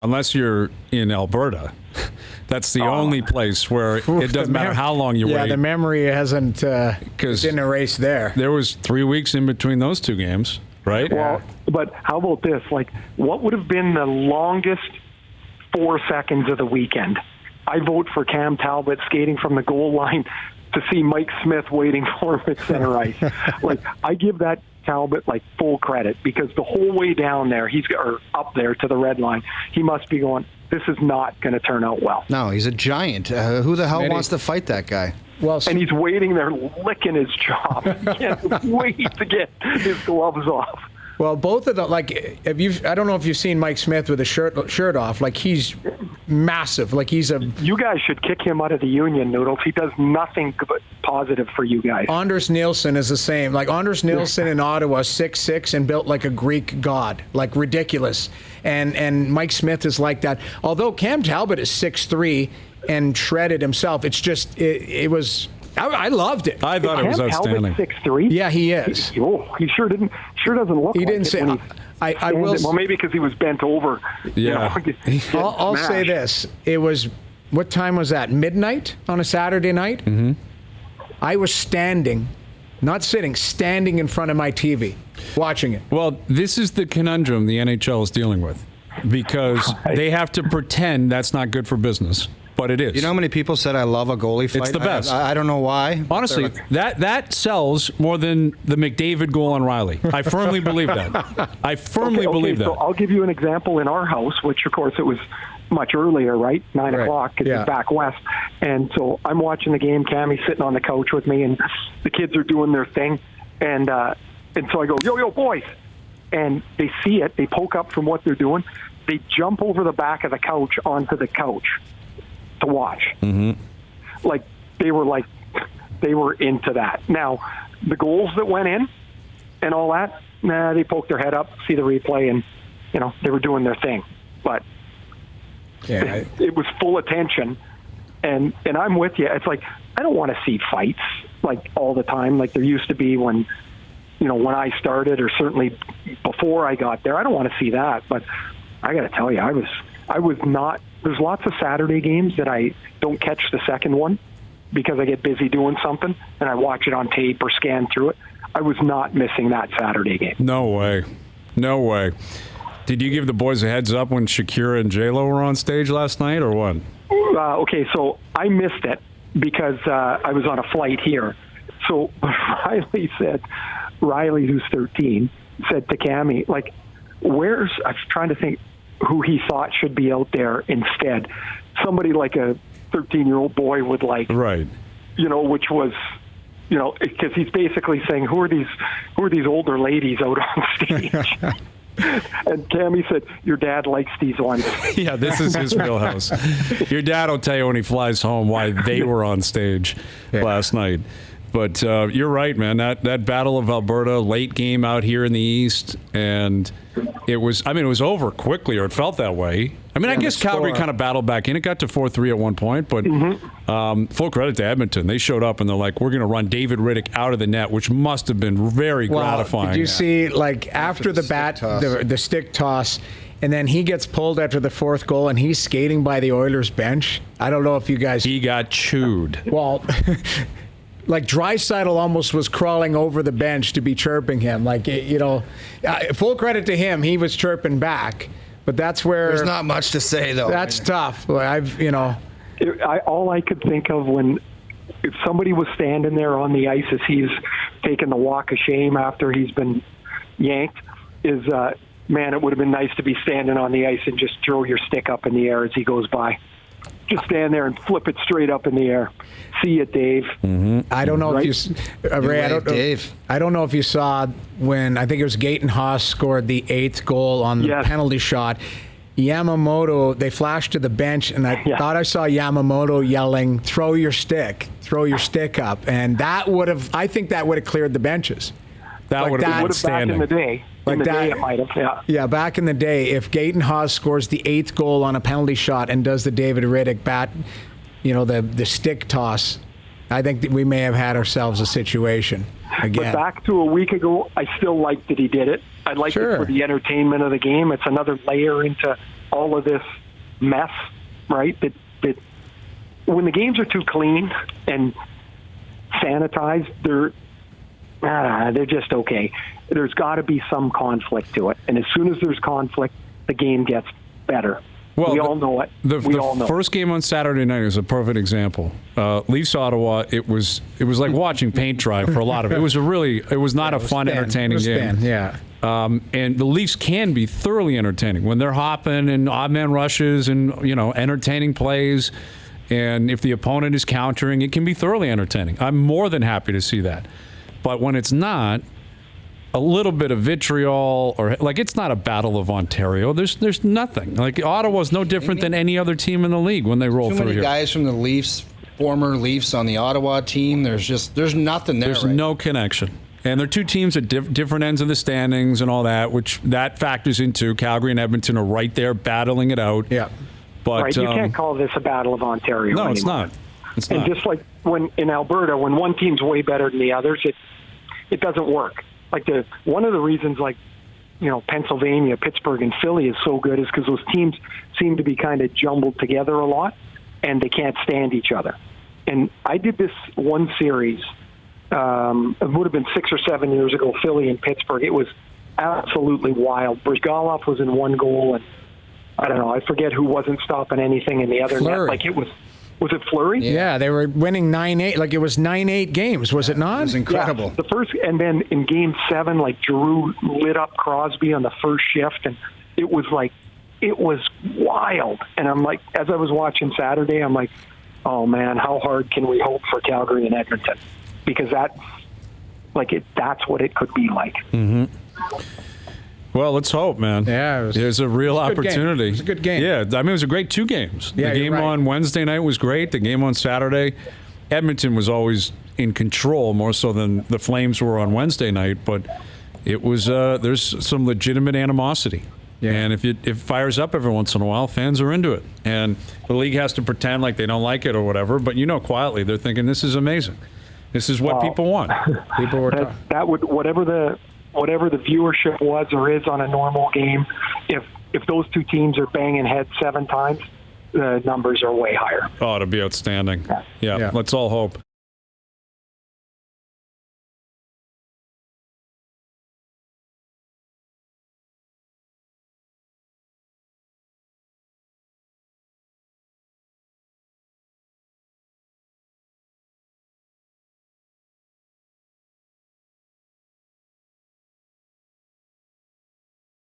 Unless you're in Alberta. That's the only place where it doesn't matter how long you wait. Yeah, the memory hasn't didn't erase there. There was 3 weeks in between those two games, right? Well, but how about this? Like, what would have been the longest 4 seconds of the weekend? I vote for Cam Talbot skating from the goal line to see Mike Smith waiting for him at center ice. Like, I give that Talbot like full credit, because the whole way down there, or up there to the red line, he must be going, this is not going to turn out well. No, he's a giant. Who the hell wants to fight that guy? Well, and he's waiting there licking his chop. He can't wait to get his gloves off. Well, both of them, like, I don't know if you've seen Mike Smith with a shirt off. Like, he's massive. Like, You guys should kick him out of the union, Noodles. He does nothing positive for you guys. Anders Nielsen is the same. Like, Anders Nielsen in Ottawa, 6'6", and built like a Greek god. Like, ridiculous. And Mike Smith is like that. Although Cam Talbot is 6'3", and shredded himself, it's just, it was... I loved it. I thought it was outstanding. 6'3"? Yeah, he is. He sure doesn't look he like didn't it say, when I will. Well, maybe because he was bent over. Yeah. I'll say this. It was, what time was that? Midnight on a Saturday night? Mm-hmm. I was standing, not sitting, standing in front of my TV, watching it. Well, this is the conundrum the NHL is dealing with, because they have to pretend that's not good for business. But it is. You know how many people said I love a goalie fight? It's the best. I don't know why. Honestly, that sells more than the McDavid goal on Riley. I firmly believe that. I firmly believe that. So I'll give you an example in our house, which, of course, it was much earlier, right? 9 o'clock, because it's back west. And so I'm watching the game. Cammie's sitting on the couch with me, and the kids are doing their thing. And so I go, yo, boys. And they see it. They poke up from what they're doing. They jump over the back of the couch onto the couch to watch. Mm-hmm. Like, they were into that. Now, the goals that went in and all that, they poked their head up, see the replay, and, they were doing their thing. But it was full attention. And I'm with you. It's like, I don't want to see fights, like, all the time, like there used to be when I started, or certainly before I got there. I don't want to see that. But I got to tell you, I was not. There's lots of Saturday games that I don't catch the second one because I get busy doing something and I watch it on tape or scan through it. I was not missing that Saturday game. No way. Did you give the boys a heads up when Shakira and J-Lo were on stage last night, or what? Okay, so I missed it because I was on a flight here. So Riley, who's 13, said to Cammie, like, I was trying to think who he thought should be out there instead. Somebody like a 13-year-old boy would like, right? Which was, because he's basically saying, who are these older ladies out on stage? And Cammie said, your dad likes these ones. Yeah, this is his wheelhouse. Your dad will tell you when he flies home why they were on stage last night. But you're right, man. That Battle of Alberta, late game out here in the East, and it was over quickly, or it felt that way. I guess Calgary kind of battled back in. It got to 4-3 at one point, but full credit to Edmonton. They showed up, and they're like, we're going to run David Riddick out of the net, which must have been very gratifying. Did you see, like, after the stick toss, and then he gets pulled after the fourth goal, and he's skating by the Oilers bench? I don't know if you guys... He got chewed. Well... Like, Draisaitl almost was crawling over the bench to be chirping him. Like, full credit to him, he was chirping back. But that's where... There's not much to say, though. That's tough. All I could think of if somebody was standing there on the ice as he's taking the walk of shame after he's been yanked is, man, it would have been nice to be standing on the ice and just throw your stick up in the air as he goes by. Just stand there and flip it straight up in the air. See you, Dave. Mm-hmm. I don't know if you, Ray. I don't know if you saw when I think it was Gaten Haas scored the 8th goal on the penalty shot. Yamamoto, they flashed to the bench, and I thought I saw Yamamoto yelling, "Throw your stick up," and I think that would have cleared the benches. That would have been outstanding. Back in the day. It might have, yeah, back in the day, if Gaten Haas scores the 8th goal on a penalty shot and does the David Riddick the stick toss, I think that we may have had ourselves a situation again. But back to a week ago, I still liked that he did it. I liked it for the entertainment of the game. It's another layer into all of this mess, right? That when the games are too clean and sanitized, they're just okay. There's got to be some conflict to it, and as soon as there's conflict, the game gets better. Well, we all know it. The first game on Saturday night is a perfect example. Leafs Ottawa. It was like watching paint dry for a lot of it. It was not a fun, entertaining game. Yeah. And the Leafs can be thoroughly entertaining when they're hopping and odd man rushes and entertaining plays. And if the opponent is countering, it can be thoroughly entertaining. I'm more than happy to see that. But when it's not, a little bit of vitriol, or it's not a Battle of Ontario. There's nothing. Ottawa's no different than any other team in the league when they roll through here. Too many guys from the Leafs, former Leafs on the Ottawa team. There's nothing there. There's no connection. And they're two teams at different ends of the standings and all that, which that factors into Calgary and Edmonton are right there battling it out. Yeah. But right, you can't call this a Battle of Ontario anymore. It's not. It's and not. Just like when in Alberta, when one team's way better than the others, it doesn't work. One of the reasons, Pennsylvania, Pittsburgh, and Philly is so good is because those teams seem to be kind of jumbled together a lot, and they can't stand each other. And I did this one series. It would have been 6 or 7 years ago, Philly and Pittsburgh. It was absolutely wild. Brezgalov was in one goal, and I don't know, I forget who wasn't stopping anything in the other Fleury. net. Was it Fleury? Yeah, they were winning 9-8. It was 9-8 games, was it not? It was incredible. Yeah, the first, and then in Game 7, Giroux lit up Crosby on the first shift, and it was wild. And I'm as I was watching Saturday, I'm like, oh man, how hard can we hope for Calgary and Edmonton? Because that's what it could be like. Mm-hmm. Well, let's hope, man. Yeah, there's a real opportunity. It was a good game. Yeah, it was a great 2 games. Yeah, the game right. on Wednesday night was great. The game on Saturday, Edmonton was always in control more so than the Flames were on Wednesday night. But it was there's some legitimate animosity. Yeah. And if it fires up every once in a while, fans are into it. And the league has to pretend like they don't like it or whatever. But quietly they're thinking this is amazing. This is what people want. People were that would whatever the viewership was or is on a normal game, if those two teams are banging heads 7 times, the numbers are way higher. Oh, it'll be outstanding. Yeah. Let's all hope.